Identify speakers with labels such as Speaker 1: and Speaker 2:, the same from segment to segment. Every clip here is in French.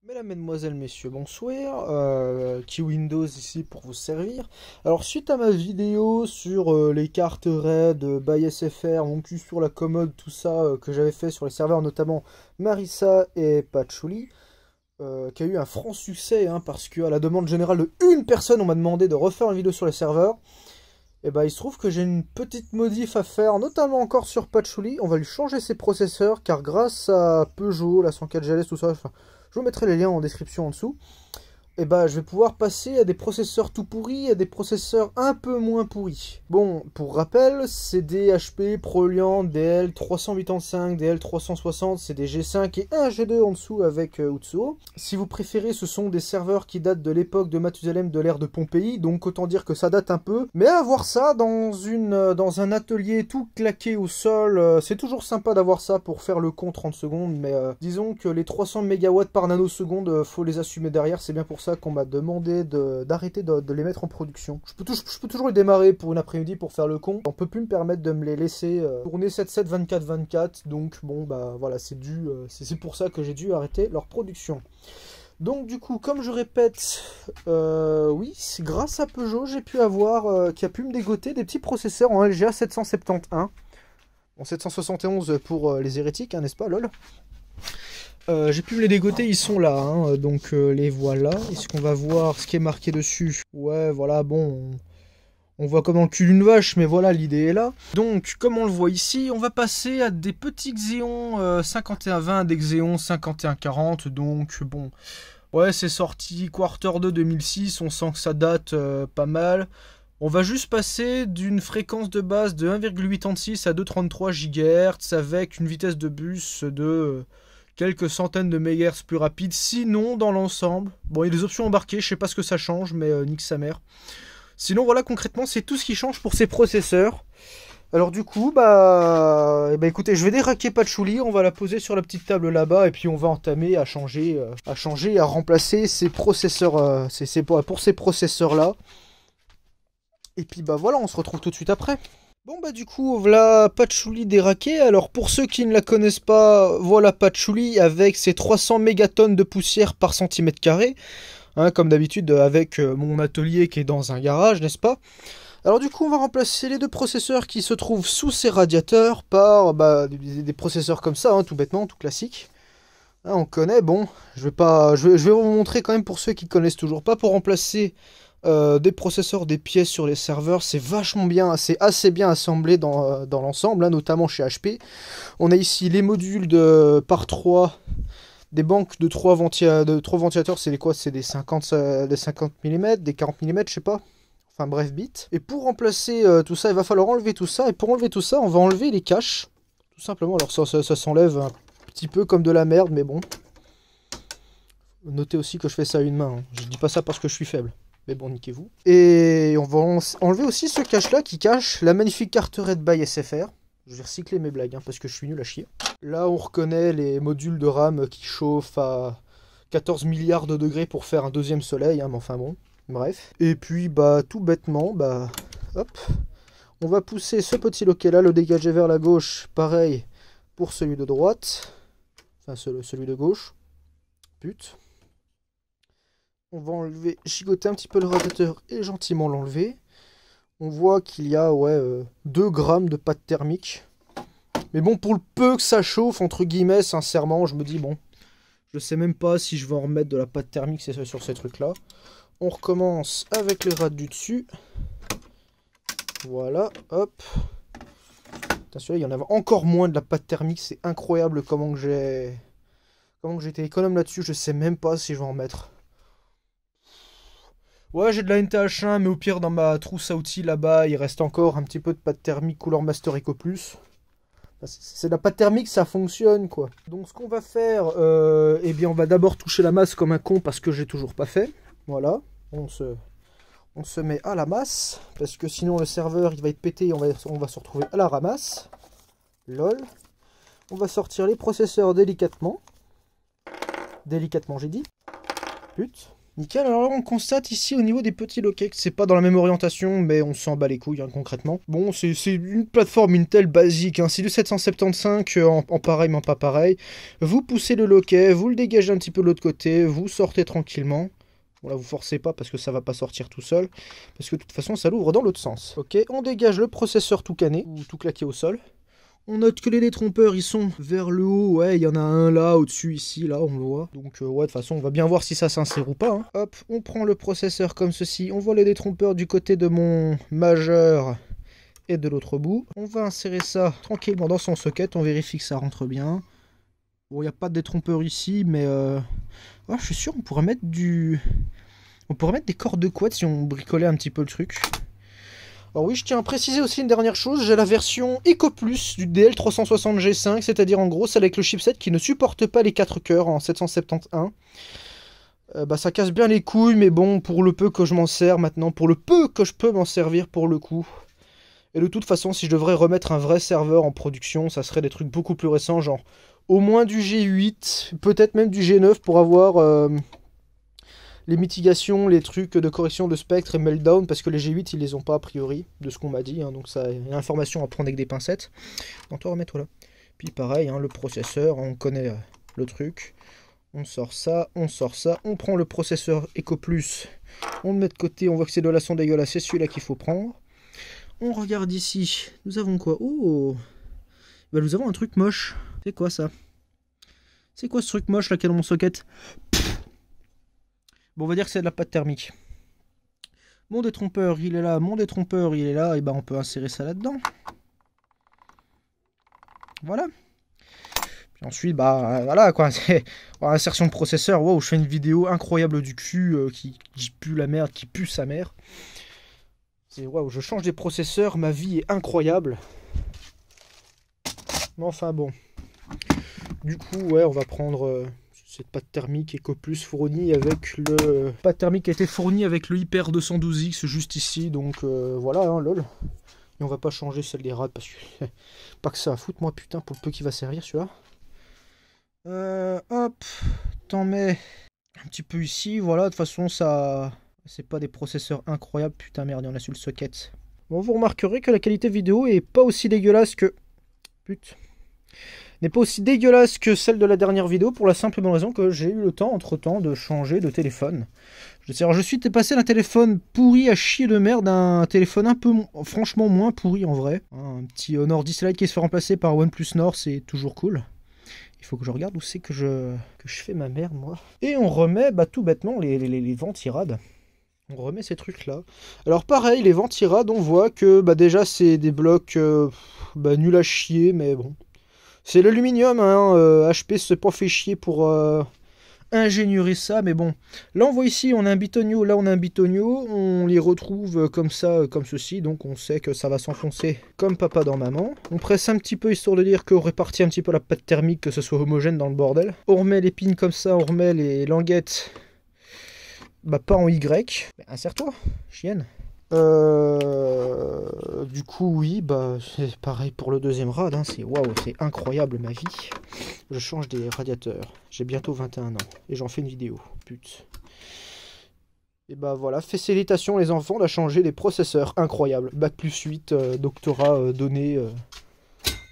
Speaker 1: Mesdames, Mesdemoiselles, Messieurs, bonsoir. Key Windows ici pour vous servir. Alors, suite à ma vidéo sur les cartes RAID, BySFR, mon cul sur la commode, tout ça que j'avais fait sur les serveurs, notamment Marissa et Patchouli, qui a eu un franc succès, hein, parce qu'à la demande générale de une personne, on m'a demandé de refaire une vidéo sur les serveurs. Et bah, il se trouve que j'ai une petite modif à faire, notamment encore sur Patchouli. On va lui changer ses processeurs, car grâce à Peugeot, la 104 GLS, tout ça, enfin, je vous mettrai les liens en description en dessous. Et bah, je vais pouvoir passer à des processeurs tout pourris, à des processeurs un peu moins pourris. Bon, pour rappel, c'est des HP Proliant DL385, DL360, c'est des G5 et un G2 en dessous avec Utsuo. Si vous préférez, ce sont des serveurs qui datent de l'époque de Mathusalem de l'ère de Pompéi, donc autant dire que ça date un peu. Mais avoir ça dans un atelier tout claqué au sol, c'est toujours sympa d'avoir ça pour faire le con 30 secondes, mais disons que les 300 MW par nanoseconde, faut les assumer derrière, c'est bien pour ça qu'on m'a demandé d'arrêter de les mettre en production. Je peux toujours les démarrer pour une après-midi pour faire le con. On peut plus me permettre de me les laisser tourner 7/7, 24/24. Donc bon bah voilà, c'est pour ça que j'ai dû arrêter leur production. Donc du coup, comme je répète, oui, c'est grâce à Peugeot, j'ai pu avoir, qui a pu me dégoter des petits processeurs en LGA 771. En 771 pour les hérétiques, hein, n'est-ce pas, lol. J'ai pu me les dégoter, ils sont là, hein, donc les voilà. Est-ce qu'on va voir ce qui est marqué dessus? Ouais, voilà, bon, on voit comme dans le cul d'une vache, mais voilà, l'idée est là. Donc, comme on le voit ici, on va passer à des petits Xeon 5120, des Xeon 5140, donc bon, ouais, c'est sorti Quarter 2 2006, on sent que ça date pas mal. On va juste passer d'une fréquence de base de 1,86 à 2,33 GHz avec une vitesse de bus de quelques centaines de mégahertz plus rapide, sinon dans l'ensemble. Bon, il y a des options embarquées, je sais pas ce que ça change, mais nique sa mère. Sinon, voilà, concrètement, c'est tout ce qui change pour ces processeurs. Alors du coup, écoutez, je vais déraquer Patchouli, on va la poser sur la petite table là-bas, et puis on va entamer à changer, à remplacer ces processeurs, pour ces processeurs-là. Et puis bah voilà, on se retrouve tout de suite après. Bon bah du coup, voilà Patchouli déraqué. Alors pour ceux qui ne la connaissent pas, voilà Patchouli avec ses 300 mégatonnes de poussière par centimètre carré. Hein, comme d'habitude avec mon atelier qui est dans un garage, n'est-ce pas? Alors du coup, on va remplacer les deux processeurs qui se trouvent sous ces radiateurs par des processeurs comme ça, hein, tout bêtement, tout classique. Hein, on connaît, bon, je vais vous montrer quand même pour ceux qui connaissent toujours pas, pour remplacer des processeurs, des pièces sur les serveurs, c'est vachement bien, c'est assez bien assemblé dans l'ensemble, hein, notamment chez HP. On a ici les modules par 3, des banques de 3 ventilateurs, c'est quoi? C'est des 50 mm, des 40 mm, je sais pas. Enfin bref, bits. Et pour remplacer tout ça, il va falloir enlever tout ça. Et pour enlever tout ça, on va enlever les caches. Tout simplement, alors ça s'enlève un petit peu comme de la merde, mais bon. Notez aussi que je fais ça à une main, hein. Je dis pas ça parce que je suis faible. Mais bon, niquez-vous. Et on va enlever aussi ce cache-là qui cache la magnifique carte RAID BySFR. Je vais recycler mes blagues, hein, parce que je suis nul à chier. Là, on reconnaît les modules de RAM qui chauffent à 14 milliards de degrés pour faire un deuxième soleil, hein, mais enfin bon, bref. Et puis, bah, tout bêtement, bah, hop, on va pousser ce petit loquet-là, le dégager vers la gauche, pareil pour celui de droite, enfin celui de gauche, pute. On va enlever, gigoter un petit peu le radiateur et gentiment l'enlever. On voit qu'il y a 2 grammes de pâte thermique. Mais bon, pour le peu que ça chauffe, entre guillemets, sincèrement, je me dis, bon, je sais même pas si je vais en remettre de la pâte thermique sur ces trucs-là. On recommence avec les rades du dessus. Voilà, hop. Attention, il y en avait encore moins de la pâte thermique. C'est incroyable comment que j'ai été économe là-dessus. Je sais même pas si je vais en mettre. Ouais, j'ai de la NTH1, mais au pire, dans ma trousse à outils, là-bas, il reste encore un petit peu de pâte thermique couleur Master Eco Plus. C'est de la pâte thermique, ça fonctionne, quoi. Donc, ce qu'on va faire, eh bien, on va d'abord toucher la masse comme un con, parce que j'ai toujours pas fait. Voilà, on se met à la masse, parce que sinon, le serveur, il va être pété, on va se retrouver à la ramasse. Lol. On va sortir les processeurs délicatement. Délicatement, j'ai dit. Pute. Nickel, alors là on constate ici au niveau des petits loquets que c'est pas dans la même orientation, mais on s'en bat les couilles hein, concrètement. Bon, c'est une plateforme Intel basique, hein. C'est du 775 en pareil mais en pas pareil. Vous poussez le loquet, vous le dégagez un petit peu de l'autre côté, vous sortez tranquillement. Bon là vous forcez pas parce que ça va pas sortir tout seul, parce que de toute façon ça l'ouvre dans l'autre sens. Ok, on dégage le processeur tout cané, ou tout claqué au sol. On note que les détrompeurs ils sont vers le haut, ouais il y en a un là au-dessus ici, là on le voit. Donc ouais de toute façon on va bien voir si ça s'insère ou pas. Hein. Hop, on prend le processeur comme ceci, on voit les détrompeurs du côté de mon majeur et de l'autre bout. On va insérer ça tranquillement dans son socket, on vérifie que ça rentre bien. Bon il n'y a pas de détrompeur ici mais ouais, je suis sûr on pourrait mettre On pourrait mettre des cordes de quad si on bricolait un petit peu le truc. Alors oui, je tiens à préciser aussi une dernière chose, j'ai la version EcoPlus du DL360G5, c'est-à-dire en gros celle avec le chipset qui ne supporte pas les 4 cœurs en 771. Bah ça casse bien les couilles, mais bon, pour le peu que je m'en sers maintenant, pour le peu que je peux m'en servir pour le coup. Et de toute façon, si je devrais remettre un vrai serveur en production, ça serait des trucs beaucoup plus récents, genre au moins du G8, peut-être même du G9 pour avoir... les mitigations, les trucs de correction de spectre et meltdown, parce que les G8 ils les ont pas a priori, de ce qu'on m'a dit, hein, donc ça une information à prendre avec des pincettes. Donc toi remets-toi là. Puis pareil, hein, le processeur, on connaît le truc. On sort ça, on prend le processeur EcoPlus, on le met de côté, on voit que c'est de la sonde dégueulasse, c'est celui-là qu'il faut prendre. On regarde ici, nous avons quoi? Oh, bah, nous avons un truc moche. C'est quoi ça? C'est quoi ce truc moche là qui est dans mon socket? Bon, on va dire que c'est de la pâte thermique. Mon détrompeur, il est là. Mon détrompeur, il est là. Et ben, on peut insérer ça là-dedans. Voilà. Puis ensuite, bah, voilà, quoi. Insertion de processeur. Wow, je fais une vidéo incroyable du cul qui pue la merde, qui pue sa mère. C'est waouh, je change des processeurs. Ma vie est incroyable. Mais enfin, bon. Du coup, ouais, on va prendre... cette pâte thermique EcoPlus fournie avec le... pâte thermique qui a été fournie avec le Hyper 212X juste ici, donc voilà, hein, lol. Et on va pas changer celle des rades parce que... pas que ça à foutre, moi, putain, pour le peu qu'il va servir, celui-là. Hop, t'en mets un petit peu ici, voilà, de toute façon, ça... c'est pas des processeurs incroyables, putain, merde, il y en a sur le socket. Bon, vous remarquerez que la qualité vidéo est pas aussi dégueulasse que... putain... n'est pas aussi dégueulasse que celle de la dernière vidéo pour la simple et bonne raison que j'ai eu le temps entre-temps de changer de téléphone. Alors, je suis passé d'un téléphone pourri à chier de merde à un téléphone un peu franchement moins pourri en vrai. Un petit Honor 10 Lite qui se fait remplacer par OnePlus Nord, c'est toujours cool. Il faut que je regarde où c'est que je fais ma merde moi. Et on remet bah, tout bêtement les ventirades. On remet ces trucs là. Alors pareil, les ventirades on voit que bah, déjà c'est des blocs bah, nuls à chier mais bon. C'est l'aluminium, hein, HP se pas fait chier pour ingénierer ça, mais bon. Là on voit ici, on a un bitonio, là on a un bitonio, on les retrouve comme ça, comme ceci, donc on sait que ça va s'enfoncer comme papa dans maman. On presse un petit peu histoire de dire qu'on répartit un petit peu la pâte thermique, que ce soit homogène dans le bordel. On remet les pins comme ça, on remet les languettes, bah pas en Y. Mais insère-toi, chienne. Du coup oui bah c'est pareil pour le deuxième rad hein. C'est waouh, c'est incroyable ma vie. Je change des radiateurs, j'ai bientôt 21 ans et j'en fais une vidéo, pute. Et bah voilà, félicitations les enfants, on a changé des processeurs, incroyable. Bac plus 8, doctorat donné.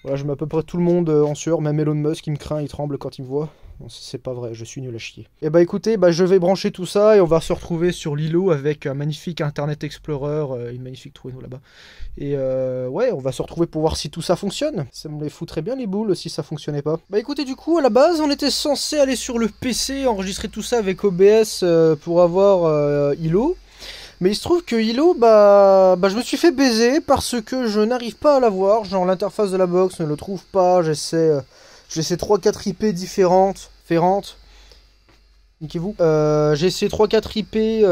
Speaker 1: Voilà, je mets à peu près tout le monde en sueur, même Elon Musk qui me craint, il tremble quand il me voit. Non, c'est pas vrai, je suis nul à chier. Et bah écoutez, bah, je vais brancher tout ça et on va se retrouver sur l'îlot avec un magnifique Internet Explorer, une magnifique Trueno là-bas. Et ouais, on va se retrouver pour voir si tout ça fonctionne. Ça me les foutrait bien les boules si ça fonctionnait pas. Bah écoutez, du coup, à la base, on était censé aller sur le PC, enregistrer tout ça avec OBS pour avoir îlot. Mais il se trouve que îlot, bah je me suis fait baiser parce que je n'arrive pas à l'avoir. Genre l'interface de la box ne le trouve pas, j'essaie 3-4 IP différentes. Niquez-vous. J'ai essayé 3-4 IP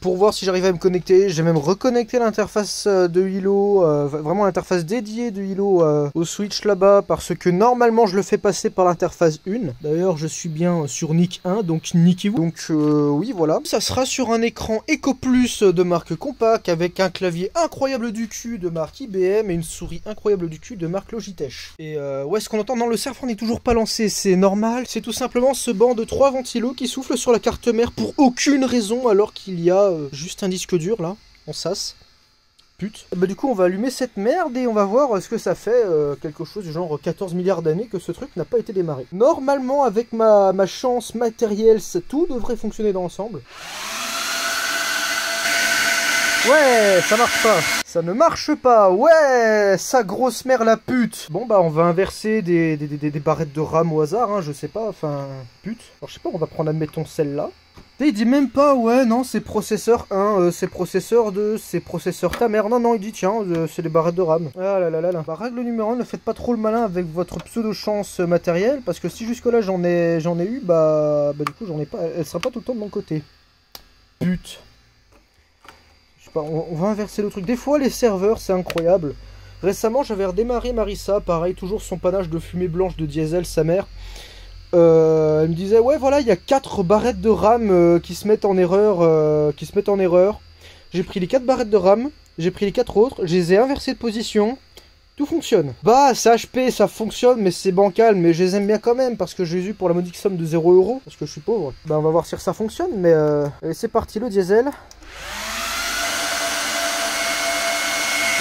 Speaker 1: pour voir si j'arrivais à me connecter. J'ai même reconnecté l'interface de îlot, vraiment l'interface dédiée de îlot au Switch là-bas, parce que normalement je le fais passer par l'interface 1. D'ailleurs je suis bien sur Nick 1, donc niquez-vous. Donc oui voilà. Ça sera sur un écran EcoPlus de marque Compaq, avec un clavier incroyable du cul de marque IBM et une souris incroyable du cul de marque Logitech. Et ouais, ce qu'on entend dans le serveur n'est toujours pas lancé, c'est normal. C'est tout simplement ce banc de 3 3 ventilos qui soufflent sur la carte mère pour aucune raison alors qu'il y a juste un disque dur là, en sas. Pute. Bah du coup on va allumer cette merde et on va voir ce que ça fait, quelque chose du genre 14 milliards d'années que ce truc n'a pas été démarré. Normalement avec ma chance matérielle, tout devrait fonctionner dans l'ensemble. Ouais, ça marche pas. Ça ne marche pas. Ouais, sa grosse mère la pute. Bon bah on va inverser des barrettes de RAM au hasard, hein, je sais pas, enfin, pute. Alors je sais pas, on va prendre admettons celle-là. Il dit même pas, ouais, non, c'est processeur 1, c'est processeur 2, c'est processeur ta mère. Non, non, il dit, tiens, c'est des barrettes de RAM. Ah là là là là. Bah, règle numéro 1, ne faites pas trop le malin avec votre pseudo-chance matérielle, parce que si jusque-là j'en ai eu, bah du coup, j'en ai pas, elle sera pas tout le temps de mon côté. Pute. Je sais pas, on va inverser le truc. Des fois, les serveurs, c'est incroyable. Récemment, j'avais redémarré Marissa, pareil, toujours son panache de fumée blanche de diesel, sa mère. Elle me disait ouais voilà il y a 4 barrettes de RAM qui se mettent en erreur, J'ai pris les 4 barrettes de RAM, j'ai pris les 4 autres, je les ai inversées de position, tout fonctionne. Bah c'est HP, ça fonctionne mais c'est bancal, mais je les aime bien quand même parce que je les ai eu pour la modique somme de 0 €, parce que je suis pauvre. Bah on va voir si ça fonctionne, mais allez, c'est parti le diesel.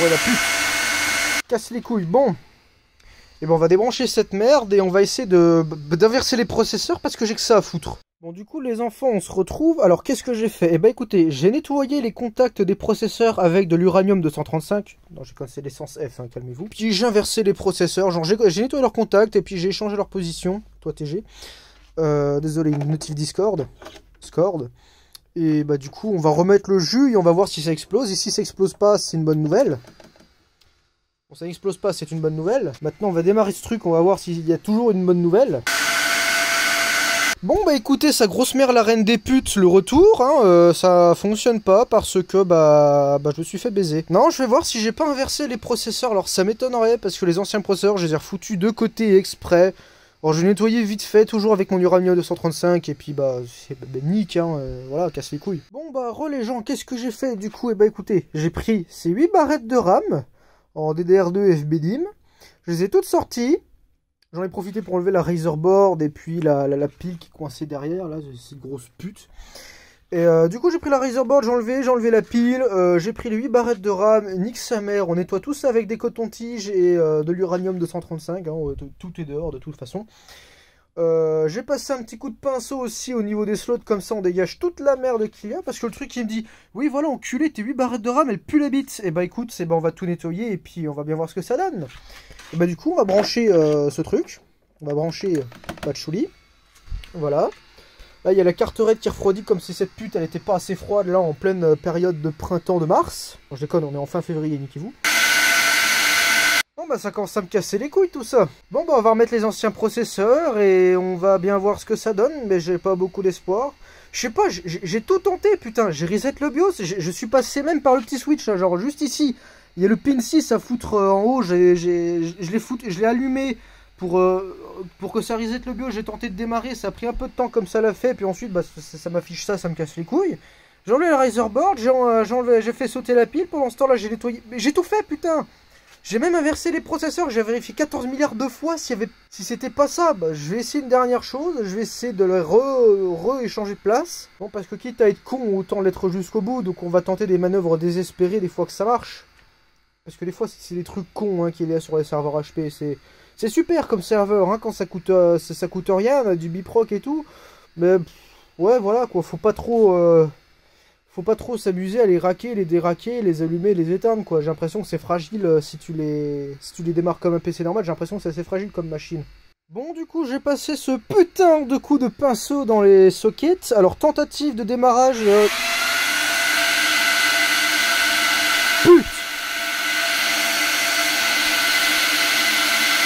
Speaker 1: Voilà plus. Casse les couilles, bon. Et ben on va débrancher cette merde et on va essayer d'inverser les processeurs parce que j'ai que ça à foutre. Bon du coup les enfants on se retrouve. Alors qu'est-ce que j'ai fait? Eh ben écoutez, j'ai nettoyé les contacts des processeurs avec de l'uranium 235. Non j'ai c'est l'essence F, hein, calmez-vous. Puis j'ai inversé les processeurs, genre j'ai nettoyé leurs contacts et puis j'ai changé leur position. Toi TG. Désolé, une notif Discord. Et bah du coup on va remettre le jus et on va voir si ça explose. Et si ça explose pas, c'est une bonne nouvelle. Bon, ça n'explose pas, c'est une bonne nouvelle. Maintenant, on va démarrer ce truc, on va voir s'il y a toujours une bonne nouvelle. Bon, bah écoutez, sa grosse mère, la reine des putes, le retour, hein, ça fonctionne pas parce que, bah, je me suis fait baiser. Non, je vais voir si j'ai pas inversé les processeurs. Alors, ça m'étonnerait parce que les anciens processeurs, je les ai refoutus de côté exprès. Alors, je vais nettoyer vite fait, toujours avec mon uranium 235, et puis, bah, c'est nique, hein, voilà, casse les couilles. Bon, bah, les gens, qu'est-ce que j'ai fait du coup? Eh bah, écoutez, j'ai pris ces 8 barrettes de RAM en DDR2 FBDIM. Je les ai toutes sorties. J'en ai profité pour enlever la Razer Board et puis la pile qui est coincée derrière. Là, c'est une grosse pute. Et du coup, j'ai pris la Razer Board, j'ai enlevé la pile. J'ai pris les 8 barrettes de RAM. Nique sa mère. On nettoie tout ça avec des cotons-tiges et de l'uranium 235. Hein, tout est dehors de toute façon. J'ai passé un petit coup de pinceau aussi au niveau des slots, comme ça on dégage toute la merde qu'il y a, parce que le truc il me dit, oui voilà enculé, tes 8 barrettes de RAM elles puent la bite. Et bah écoute, on va tout nettoyer et puis on va bien voir ce que ça donne. Et bah du coup on va brancher ce truc, on va brancher Patchouli, voilà. Là il y a la carte RAID qui refroidit comme si cette pute elle était pas assez froide là en pleine période de printemps de mars. Non, je déconne, on est en fin février, niquez-vous. Bon bah ça commence à me casser les couilles tout ça. Bon bah on va remettre les anciens processeurs et on va bien voir ce que ça donne, mais j'ai pas beaucoup d'espoir. Je sais pas, j'ai tout tenté putain, j'ai reset le BIOS, je suis passé même par le petit switch là, genre juste ici. Il y a le pin 6 à foutre en haut, je l'ai allumé pour que ça reset le BIOS, j'ai tenté de démarrer, ça a pris un peu de temps comme ça l'a fait, puis ensuite bah ça m'affiche ça me casse les couilles. J'ai enlevé la Razer Board, j'ai fait sauter la pile, pendant ce temps là j'ai nettoyé, mais j'ai tout fait putain. J'ai même inversé les processeurs, j'ai vérifié 14 milliards de fois si c'était pas ça. Bah, je vais essayer une dernière chose, je vais essayer de les échanger de place. Bon, parce que quitte à être con, autant l'être jusqu'au bout, donc on va tenter des manœuvres désespérées des fois que ça marche. Parce que des fois, c'est des trucs cons hein, qu'il y a sur les serveurs HP. C'est super comme serveur, hein, quand ça coûte rien, on a du biproc et tout. Mais, ouais, voilà, quoi, faut pas trop s'amuser à les raquer, les déraquer, les allumer, les éteindre quoi. J'ai l'impression que c'est fragile si tu les démarres comme un PC normal, j'ai l'impression que c'est assez fragile comme machine. Bon du coup j'ai passé ce putain de coup de pinceau dans les sockets. Alors tentative de démarrage...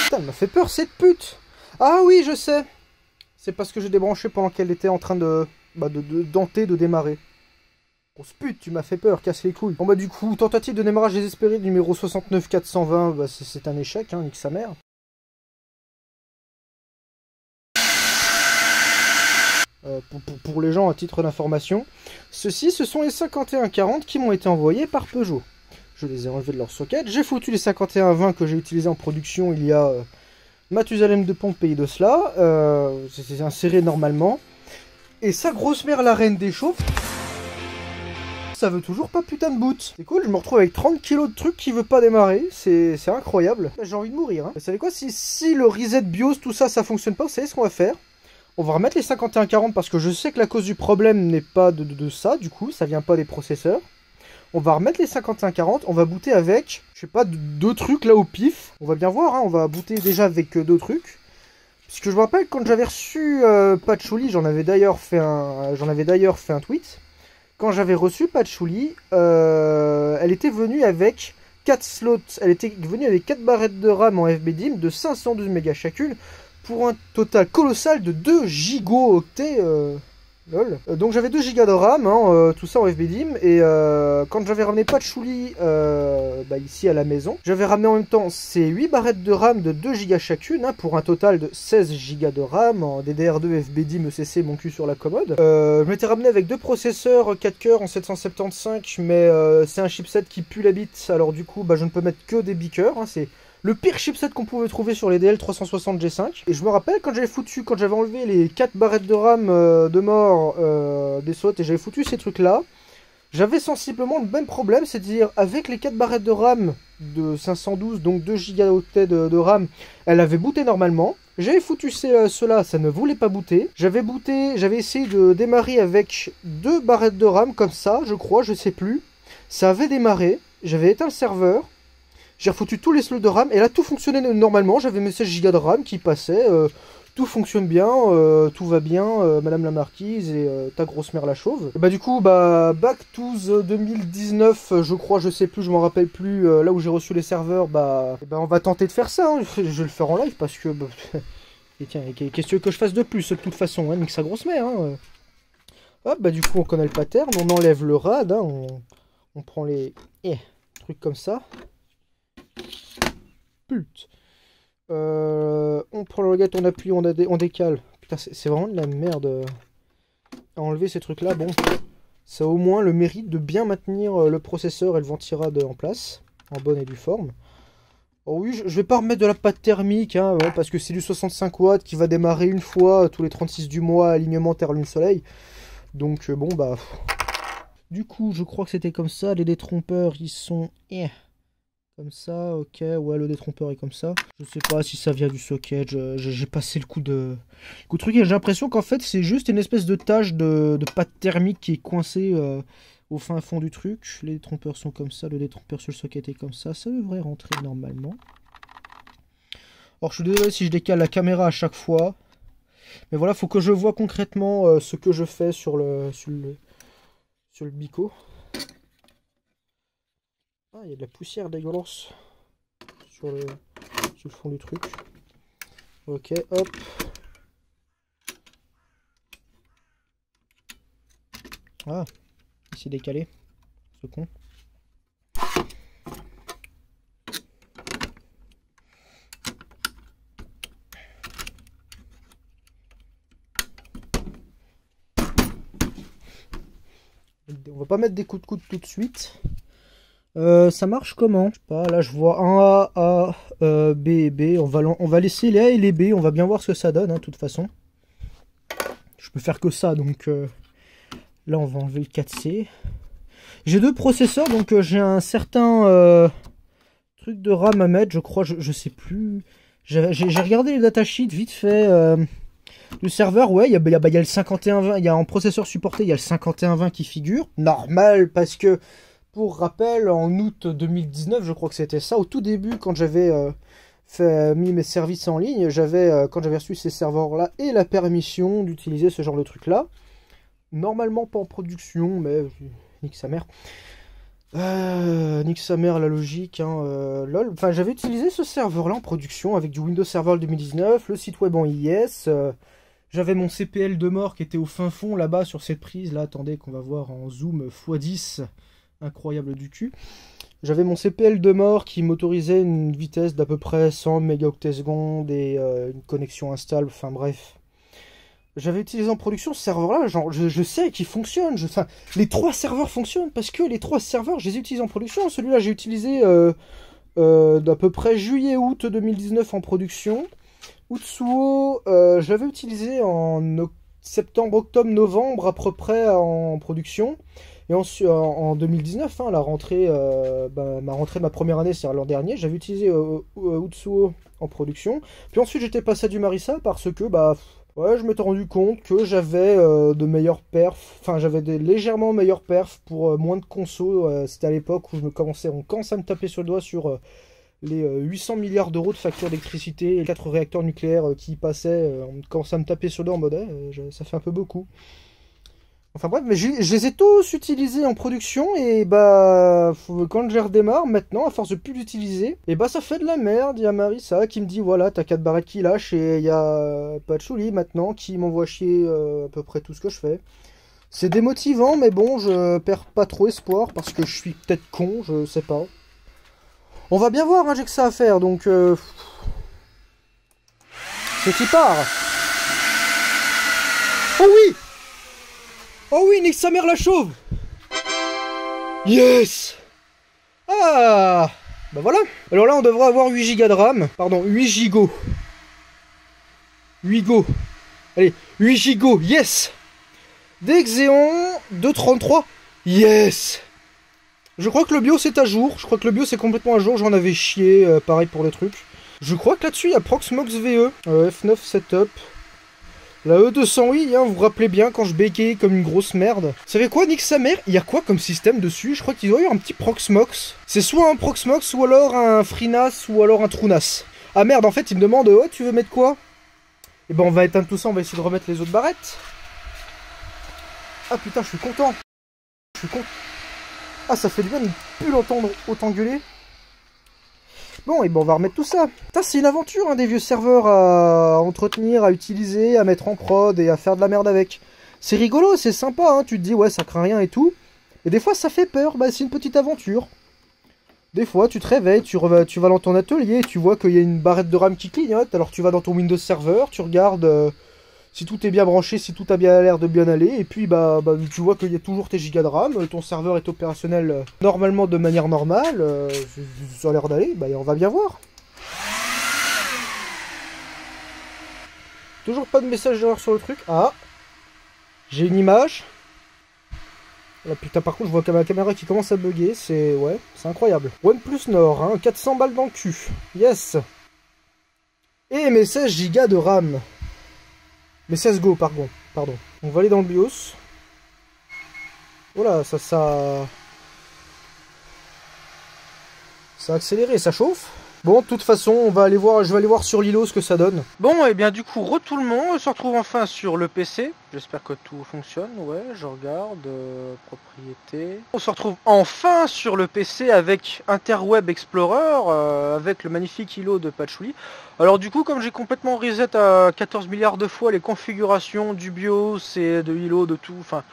Speaker 1: Putain, elle m'a fait peur cette pute. Ah oui je sais. C'est parce que j'ai débranché pendant qu'elle était en train de démarrer. Grosse pute, tu m'as fait peur, casse les couilles. Bon bah du coup, tentative de démarrage désespéré numéro 69420, bah c'est un échec, hein, nique sa mère. Pour les gens à titre d'information, ce sont les 5140 qui m'ont été envoyés par Peugeot. Je les ai enlevés de leur socket, j'ai foutu les 5120 que j'ai utilisés en production il y a Mathusalem de Pompe, pays de cela, c'est inséré normalement. Et sa grosse mère, la reine des chauves, ça veut toujours pas putain de boot. C'est cool, je me retrouve avec 30 kilos de trucs qui veut pas démarrer. C'est incroyable. J'ai envie de mourir. Hein. Vous savez quoi, si le reset BIOS, tout ça, ça fonctionne pas, vous savez ce qu'on va faire? On va remettre les 5140 parce que je sais que la cause du problème n'est pas de ça, du coup, ça vient pas des processeurs. On va remettre les 5140, on va booter avec, je sais pas, deux trucs là au pif. On va bien voir, hein, on va booter déjà avec deux trucs. Parce que je me rappelle quand j'avais reçu Patchouli, j'en avais d'ailleurs fait un tweet. Quand j'avais reçu Patchouli, elle était venue avec 4 slots, elle était venue avec 4 barrettes de RAM en FBDIM de 512 mégas chacune pour un total colossal de 2 gigaoctets. Lol. Donc j'avais 2 Go de RAM, hein, tout ça en FBDIM, et quand j'avais ramené Patchouli ici à la maison, j'avais ramené en même temps ces 8 barrettes de RAM de 2 Go chacune, hein, pour un total de 16 Go de RAM en DDR2 FBDIM ECC, mon cul sur la commode. Je m'étais ramené avec 2 processeurs 4 coeurs en 775, mais c'est un chipset qui pue la bite, alors du coup je ne peux mettre que des beakers, hein, c'est le pire chipset qu'on pouvait trouver sur les DL360G5. Et je me rappelle quand j'avais enlevé les 4 barrettes de RAM de mort des slots et j'avais foutu ces trucs là, j'avais sensiblement le même problème, c'est-à-dire avec les 4 barrettes de RAM de 512, donc 2 gigaoctets de RAM, elle avait booté normalement. J'avais foutu ceux-là, ça ne voulait pas booter. J'avais essayé de démarrer avec 2 barrettes de RAM comme ça, je crois, je sais plus. Ça avait démarré, j'avais éteint le serveur. J'ai refoutu tous les slots de RAM et là tout fonctionnait normalement, j'avais mes 16 Go de RAM qui passaient, tout fonctionne bien, tout va bien, Madame la Marquise et ta grosse mère la chauve. Et du coup, back to the 2019, je crois, je sais plus, je m'en rappelle plus, là où j'ai reçu les serveurs, on va tenter de faire ça, hein. Je vais le faire en live parce que, et tiens, qu'est-ce que je fasse de plus, de toute façon, hein, nique sa grosse mère, hein. Hop, du coup on connaît le pattern, on enlève le RAD, hein, on prend les trucs comme ça. On prend le reget, on appuie, on décale. Putain, c'est vraiment de la merde à enlever ces trucs là. Bon, ça a au moins le mérite de bien maintenir le processeur et le ventirad en place, en bonne et due forme. Oh oui, je vais pas remettre de la pâte thermique, hein, ouais, parce que c'est du 65 watts qui va démarrer une fois tous les 36 du mois, alignement Terre Lune Soleil. Donc bon du coup, je crois que c'était comme ça. Les détrompeurs, ils sont comme ça, ok, ouais, le détrompeur est comme ça. Je sais pas si ça vient du socket, j'ai passé le coup de truc et j'ai l'impression qu'en fait c'est juste une espèce de tache de pâte thermique qui est coincée au fin fond du truc. Les détrompeurs sont comme ça, le détrompeur sur le socket est comme ça devrait rentrer normalement. Alors je suis désolé si je décale la caméra à chaque fois, mais voilà, faut que je vois concrètement ce que je fais sur le bico. Ah, il y a de la poussière dégueulasse sur le fond du truc. Ok, hop. Ah, il s'est décalé, ce con. On va pas mettre des coups de coude tout de suite. Ça marche comment? Je sais pas, là je vois un A, B et B. On va laisser les A et les B, on va bien voir ce que ça donne, hein, de toute façon. Je peux faire que ça, donc là on va enlever le 4C. J'ai 2 processeurs, donc j'ai un certain truc de RAM à mettre, je crois, je sais plus. J'ai regardé les datasheets vite fait. Le serveur, ouais, il y a le 5120, il y a en processeur supporté, il y a le 5120 qui figure. Normal, parce que... Pour rappel, en août 2019, je crois que c'était ça, au tout début, quand j'avais mis mes services en ligne, quand j'avais reçu ces serveurs-là et la permission d'utiliser ce genre de truc-là. Normalement pas en production, mais nique sa mère. Nique sa mère la logique, hein, lol. Enfin, j'avais utilisé ce serveur-là en production avec du Windows Server 2019, le site web en IIS. J'avais mon CPL de mort qui était au fin fond là-bas sur cette prise. Là, attendez qu'on va voir en zoom x10. Incroyable du cul. J'avais mon CPL de mort qui m'autorisait une vitesse d'à peu près 100 mégaoctets secondes et une connexion instable, enfin bref. J'avais utilisé en production ce serveur-là, genre je sais qu'il fonctionne. Enfin, les 3 serveurs fonctionnent parce que les 3 serveurs, je les ai utilisés en production. Celui-là, j'ai utilisé d'à peu près juillet-août 2019 en production. Utsuo, je l'avais utilisé en septembre, octobre, novembre à peu près en production. Et en 2019, hein, la rentrée, ma rentrée de ma première année, c'est-à-dire l'an dernier, j'avais utilisé Utsuo en production. Puis ensuite, j'étais passé à du Marissa parce que ouais, je m'étais rendu compte que j'avais de meilleures perfs, enfin j'avais des légèrement meilleures perfs pour moins de conso. C'était à l'époque où on commençait à me taper sur le doigt sur les 800 milliards d'euros de factures d'électricité et 4 réacteurs nucléaires qui passaient. On commençait à me taper sur le doigt en mode ça fait un peu beaucoup. Enfin bref, mais je les ai tous utilisés en production et quand je les redémarre maintenant, à force de plus l'utiliser, et ça fait de la merde. Il y a Marissa qui me dit voilà, t'as 4 barrettes qui lâchent et il y a Patchouli maintenant qui m'envoie chier à peu près tout ce que je fais. C'est démotivant, mais bon, je perds pas trop espoir parce que je suis peut-être con, je sais pas. On va bien voir, hein, j'ai que ça à faire donc. C'est qui part. Oh oui! Oh oui, nique sa mère la chauve! Yes! Ah! Bah voilà. Alors là, on devrait avoir 8 Go de RAM. Pardon, 8 Go. 8 Go. Allez, 8 Go, yes! Des Xeon 233, yes! Je crois que le BIOS est à jour. Je crois que le BIOS est complètement à jour. J'en avais chié, pareil pour les trucs. Je crois que là-dessus, il y a Proxmox VE. F9 Setup. La E200i, hein, vous vous rappelez bien quand je bégayais comme une grosse merde. Vous savez quoi, nique sa mère? Il y a quoi comme système dessus? Je crois qu'il doit y avoir un petit Proxmox. C'est soit un Proxmox, ou alors un FreeNAS, ou alors un TrueNAS. Ah merde, en fait, il me demande, oh, tu veux mettre quoi? Et ben, on va éteindre tout ça, on va essayer de remettre les autres barrettes. Ah putain, je suis content. Je suis content. Ah, ça fait du bien de ne plus l'entendre autant gueuler. Bon, et ben on va remettre tout ça. Putain, c'est une aventure, hein, des vieux serveurs à entretenir, à utiliser, à mettre en prod et à faire de la merde avec. C'est rigolo, c'est sympa, hein, tu te dis, ouais, ça craint rien et tout. Et des fois, ça fait peur, c'est une petite aventure. Des fois, tu te réveilles, tu vas dans ton atelier, tu vois qu'il y a une barrette de RAM qui clignote, alors tu vas dans ton Windows Server, tu regardes si tout est bien branché, si tout a bien l'air de bien aller, et puis tu vois qu'il y a toujours tes gigas de RAM, ton serveur est opérationnel normalement de manière normale, ça a l'air d'aller, on va bien voir. Toujours pas de message d'erreur sur le truc. Ah, j'ai une image. Là, putain, par contre, je vois ma caméra qui commence à bugger, c'est incroyable. OnePlus Nord, hein, 400 balles dans le cul. Yes. Et mes 16 Go de RAM. Mais 16 Go, pardon. On va aller dans le BIOS. Voilà, ça a accéléré, ça chauffe. Bon, de toute façon, je vais aller voir sur l'îlot ce que ça donne. Bon, et bien du coup, tout le monde, on se retrouve enfin sur le PC. J'espère que tout fonctionne, ouais, je regarde, propriété. On se retrouve enfin sur le PC avec Interweb Explorer, avec le magnifique îlot de Patchouli. Alors du coup, comme j'ai complètement reset à 14 milliards de fois les configurations du BIOS et de îlot, de tout, enfin...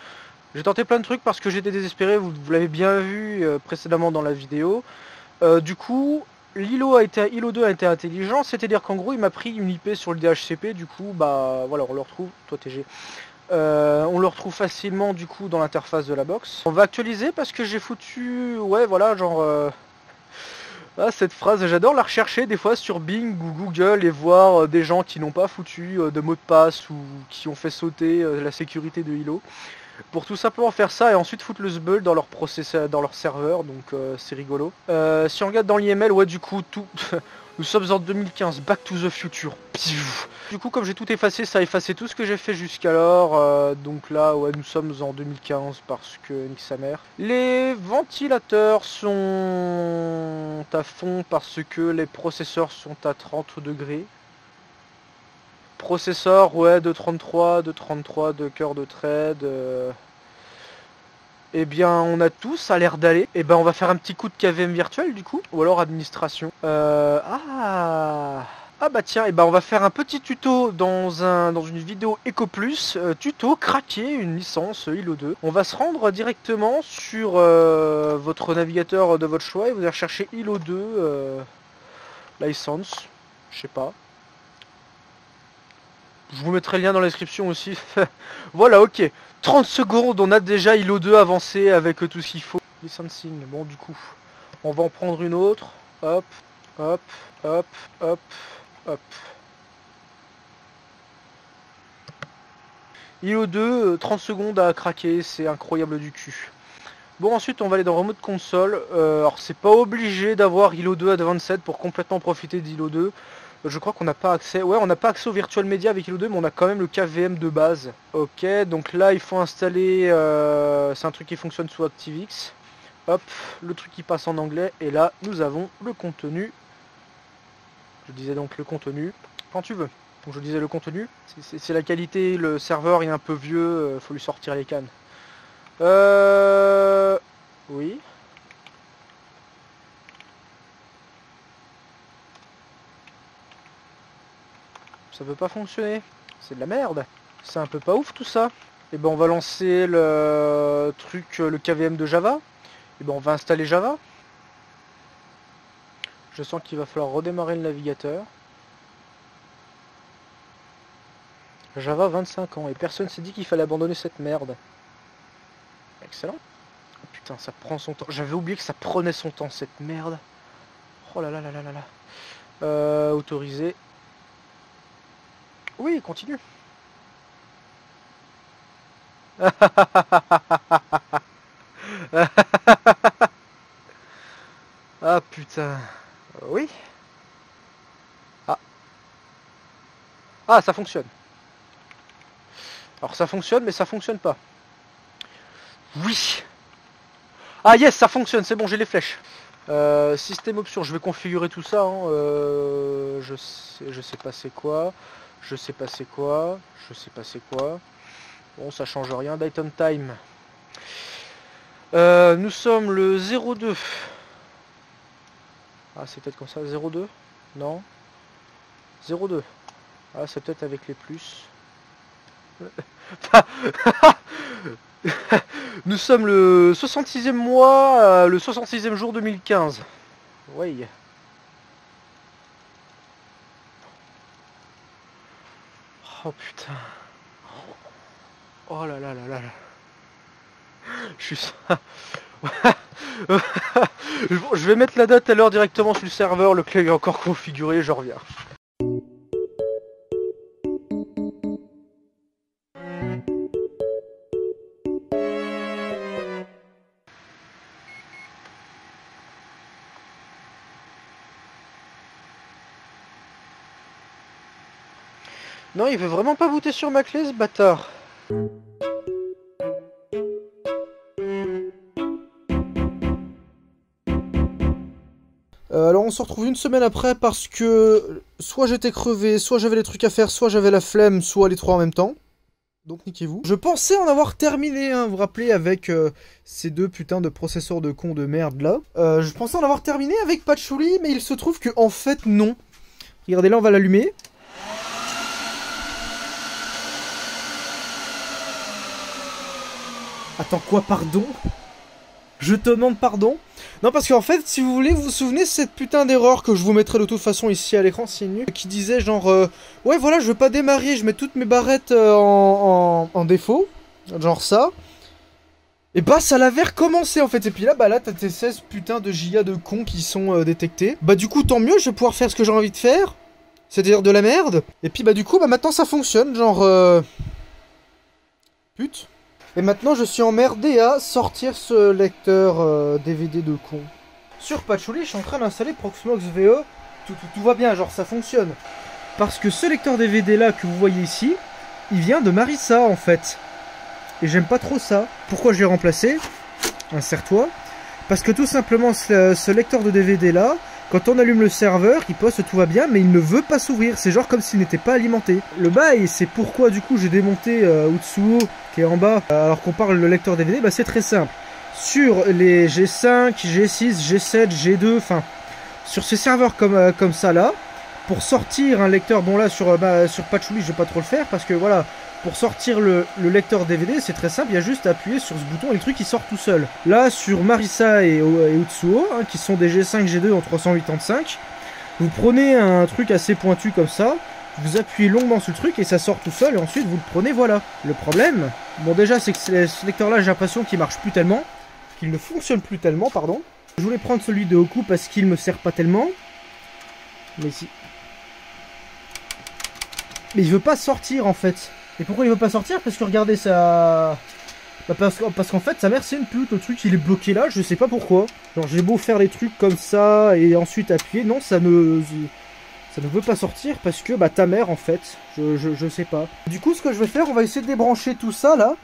Speaker 1: J'ai tenté plein de trucs parce que j'étais désespéré, vous l'avez bien vu précédemment dans la vidéo. Du coup... L'îlot 2 a été intelligent, c'est-à-dire qu'en gros il m'a pris une IP sur le DHCP, du coup voilà, on le retrouve, toi TG, on le retrouve facilement du coup dans l'interface de la box. On va actualiser parce que j'ai foutu, ouais voilà, genre, cette phrase j'adore la rechercher des fois sur Bing ou Google et voir des gens qui n'ont pas foutu de mot de passe ou qui ont fait sauter la sécurité de îlot. Pour tout simplement faire ça et ensuite foutre le sbull dans leur processeur, dans leur serveur, donc c'est rigolo. Si on regarde dans l'IML, ouais du coup tout. Nous sommes en 2015, Back to the Future. Du coup comme j'ai tout effacé, ça a effacé tout ce que j'ai fait jusqu'alors. Donc là ouais nous sommes en 2015 parce que nique sa mère. Les ventilateurs sont à fond parce que les processeurs sont à 30 degrés. Processeur, ouais, de 33 de cœur de thread. Eh bien, on a tout, ça a l'air d'aller. Eh ben, on va faire un petit coup de KVM virtuel, du coup. Ou alors administration. Ah bah tiens, eh ben, on va faire un petit tuto dans une vidéo EcoPlus. Tuto, craquer une licence îlot 2. On va se rendre directement sur votre navigateur de votre choix. Et vous allez rechercher îlot 2 license. Je sais pas. Je vous mettrai le lien dans la description aussi. Voilà, ok. 30 secondes, on a déjà îlot 2 avancé avec tout ce qu'il faut. Licensing, bon du coup, on va en prendre une autre. Hop, hop, hop, hop, hop. IO2, 30 secondes à craquer, c'est incroyable du cul. Bon, ensuite on va aller dans Remote Console. Alors c'est pas obligé d'avoir ILO2 Advanced pour complètement profiter d'ILO2. Je crois qu'on n'a pas accès. Ouais, on n'a pas accès au Virtual Media avec ILO2, mais on a quand même le KVM de base. Ok, donc là il faut installer. C'est un truc qui fonctionne sous ActiveX. Hop, le truc qui passe en anglais. Et là nous avons le contenu. Je disais donc le contenu. Quand tu veux. Donc je disais le contenu. C'est la qualité, le serveur est un peu vieux, faut lui sortir les cannes. Oui. Ça veut pas fonctionner. C'est de la merde. C'est un peu pas ouf tout ça. Et ben on va lancer le truc, le KVM de Java. Et ben on va installer Java. Je sens qu'il va falloir redémarrer le navigateur. Java 25 ans et personne s'est dit qu'il fallait abandonner cette merde. Excellent. Oh putain, ça prend son temps. J'avais oublié que ça prenait son temps cette merde. Oh là là là là là là. Autoriser. Oui, continue. Ah putain. Oui. Ah. Ah, ça fonctionne. Alors ça fonctionne, mais ça fonctionne pas. Oui. Ah yes, ça fonctionne, c'est bon, j'ai les flèches. Système options, je vais configurer tout ça. Hein. Je sais pas c'est quoi. Je sais pas c'est quoi. Je sais pas c'est quoi. Bon, ça change rien. Daytime time. Nous sommes le 02. Ah, c'est peut-être comme ça. 02. Non. 02. Ah, c'est peut-être avec les plus. Nous sommes le 66e mois, le 66e jour 2015. Oui. Oh putain. Oh là là là là là. Je suis... Je vais mettre la date à l'heure directement sur le serveur, le clavier est encore configuré, je reviens. Non, il veut vraiment pas booter sur ma clé, ce bâtard. Alors on se retrouve une semaine après parce que soit j'étais crevé, soit j'avais des trucs à faire, soit j'avais la flemme, soit les trois en même temps. Donc niquez-vous. Je pensais en avoir terminé, hein, vous vous rappelez, avec ces deux putains de processeurs de cons de merde là. Je pensais en avoir terminé avec Patchouli, mais il se trouve que en fait non. Regardez là, on va l'allumer. Attends quoi, pardon? Je te demande pardon. Non, parce qu'en fait, si vous voulez, vous vous souvenez de cette putain d'erreur que je vous mettrai de toute façon ici à l'écran, si nu, qui disait genre, ouais voilà, je veux pas démarrer, je mets toutes mes barrettes en défaut, genre ça. Et bah ça l'avait recommencé en fait, et puis là, bah là, t'as tes 16 putains de gigas de cons qui sont détectés. Bah du coup, tant mieux, je vais pouvoir faire ce que j'ai envie de faire, c'est-à-dire de la merde. Et puis bah du coup, bah maintenant ça fonctionne, genre, pute. Et maintenant, je suis emmerdé à sortir ce lecteur DVD de con. Sur Patchouli, je suis en train d'installer Proxmox VE. Tout va bien, genre ça fonctionne. Parce que ce lecteur DVD là que vous voyez ici, il vient de Marissa en fait. Et j'aime pas trop ça. Pourquoi je l'ai remplacé? Insère-toi. Parce que tout simplement, ce lecteur de DVD là, quand on allume le serveur, il poste tout va bien, mais il ne veut pas s'ouvrir. C'est genre comme s'il n'était pas alimenté. Le bail, c'est pourquoi du coup j'ai démonté Utsuo qui est en bas, alors qu'on parle le lecteur DVD, bah c'est très simple. Sur les G5, G6, G7, G2, enfin, sur ces serveurs comme ça là, pour sortir un lecteur, bon là sur Patchouli je vais pas trop le faire parce que voilà, pour sortir le lecteur DVD c'est très simple, il y a juste à appuyer sur ce bouton et le truc il sort tout seul. Là sur Marissa et Utsuo, hein, qui sont des G5, G2 en 385, vous prenez un truc assez pointu comme ça, vous appuyez longuement sur le truc et ça sort tout seul et ensuite vous le prenez, voilà. Le problème, bon déjà c'est que ce lecteur là j'ai l'impression qu'il marche plus tellement, qu'il ne fonctionne plus tellement, pardon. Je voulais prendre celui de Oku parce qu'il me sert pas tellement. Mais si. Mais il veut pas sortir en fait. Et pourquoi il veut pas sortir? Parce que regardez ça... Bah parce qu'en fait sa mère c'est une pute, le truc il est bloqué là, je sais pas pourquoi. Genre j'ai beau faire les trucs comme ça et ensuite appuyer, non ça ne veut pas sortir parce que bah ta mère en fait, je sais pas. Du coup ce que je vais faire, on va essayer de débrancher tout ça là. Donc,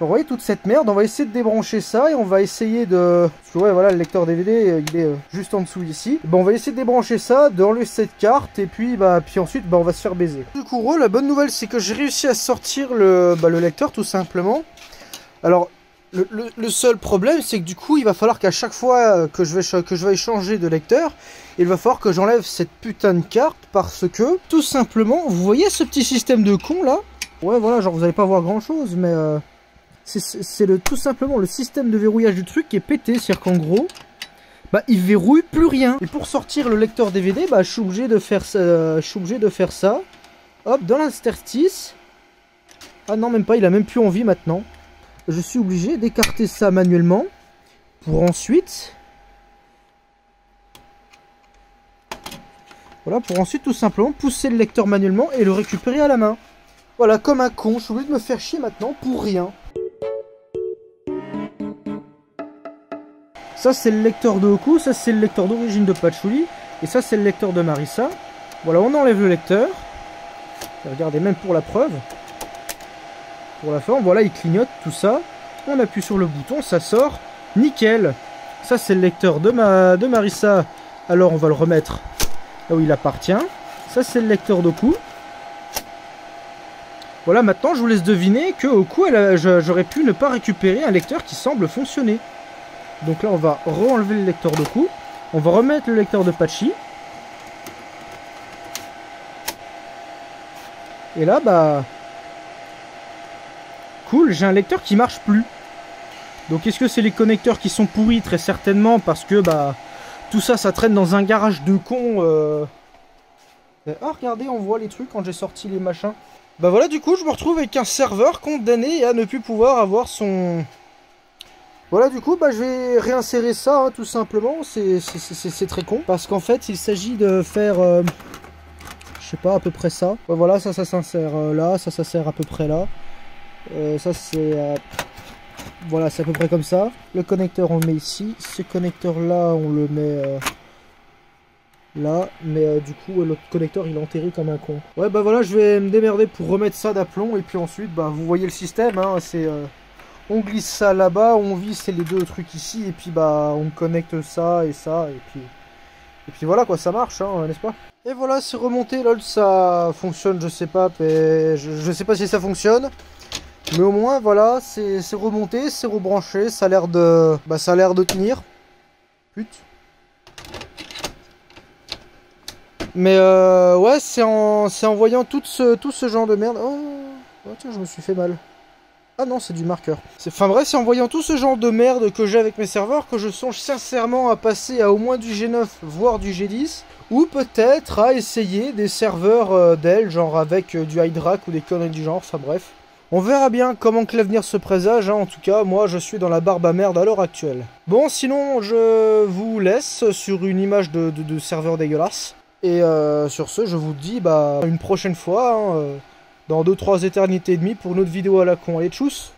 Speaker 1: vous voyez toute cette merde, on va essayer de débrancher ça et on va essayer de... Parce que ouais voilà le lecteur DVD il est juste en dessous ici. Bon on va essayer de débrancher ça, d'enlever cette carte et puis ensuite on va se faire baiser. Du coup la bonne nouvelle c'est que j'ai réussi à sortir le lecteur tout simplement. Alors, le seul problème, c'est que du coup, il va falloir qu'à chaque fois que je vais changer de lecteur, il va falloir que j'enlève cette putain de carte parce que, tout simplement, vous voyez ce petit système de con là? Ouais, voilà, genre vous allez pas voir grand chose, mais c'est tout simplement le système de verrouillage du truc qui est pété, c'est-à-dire qu'en gros, bah il verrouille plus rien. Et pour sortir le lecteur DVD, bah je suis obligé de faire ça, hop, dans l'interstice. Ah non, même pas, il a même plus envie maintenant. Je suis obligé d'écarter ça manuellement pour ensuite... Voilà, pour ensuite tout simplement pousser le lecteur manuellement et le récupérer à la main. Voilà, comme un con, je suis obligé de me faire chier maintenant pour rien. Ça c'est le lecteur de Oku, ça c'est le lecteur d'origine de Patchouli, et ça c'est le lecteur de Marissa. Voilà, on enlève le lecteur. Et regardez, même pour la preuve. Pour la forme, voilà, il clignote, tout ça. On appuie sur le bouton, ça sort. Nickel. Ça, c'est le lecteur de Marissa. Alors, on va le remettre là où il appartient. Ça, c'est le lecteur d'Oku. Voilà, maintenant, je vous laisse deviner que Oku, j'aurais pu ne pas récupérer un lecteur qui semble fonctionner. Donc là, on va re-enlever le lecteur d'Oku. On va remettre le lecteur de Patchy. Et là, bah... Cool, j'ai un lecteur qui marche plus. Donc est-ce que c'est les connecteurs qui sont pourris? Très certainement, parce que bah tout ça, ça traîne dans un garage de con. Ah regardez, on voit les trucs quand j'ai sorti les machins. Bah voilà, du coup je me retrouve avec un serveur condamné à ne plus pouvoir avoir son... Voilà, du coup bah je vais réinsérer ça hein, tout simplement. C'est très con, parce qu'en fait il s'agit de faire... je sais pas, à peu près ça. Ouais, voilà, ça s'insère là, ça sert à peu près là. Ça c'est... voilà, c'est à peu près comme ça. Le connecteur on le met ici. Ce connecteur là on le met là. Mais du coup l'autre connecteur il est enterré comme un con. Ouais bah voilà, je vais me démerder pour remettre ça d'aplomb. Et puis ensuite bah vous voyez le système hein, c'est... on glisse ça là-bas, on visse les deux trucs ici. Et puis bah on connecte ça et ça. Et puis voilà quoi, ça marche hein, n'est-ce pas? Et voilà, c'est remonté, lol, ça fonctionne, je sais pas, je sais pas si ça fonctionne. Mais au moins, voilà, c'est remonté, c'est rebranché, ça a l'air de... Bah, ça a l'air de tenir. Pute. Mais ouais, c'est en voyant tout ce genre de merde... Oh, tiens, je me suis fait mal. Ah non, c'est du marqueur. Enfin bref, c'est en voyant tout ce genre de merde que j'ai avec mes serveurs que je songe sincèrement à passer à au moins du G9, voire du G10. Ou peut-être à essayer des serveurs d'elle, genre avec du Hydrack ou des conneries du genre, enfin bref. On verra bien comment que l'avenir se présage, hein. En tout cas, moi je suis dans la barbe à merde à l'heure actuelle. Bon, sinon je vous laisse sur une image de serveur dégueulasse. Et sur ce, je vous dis bah une prochaine fois, hein, dans 2-3 éternités et demie pour une autre vidéo à la con. Allez, tchuss!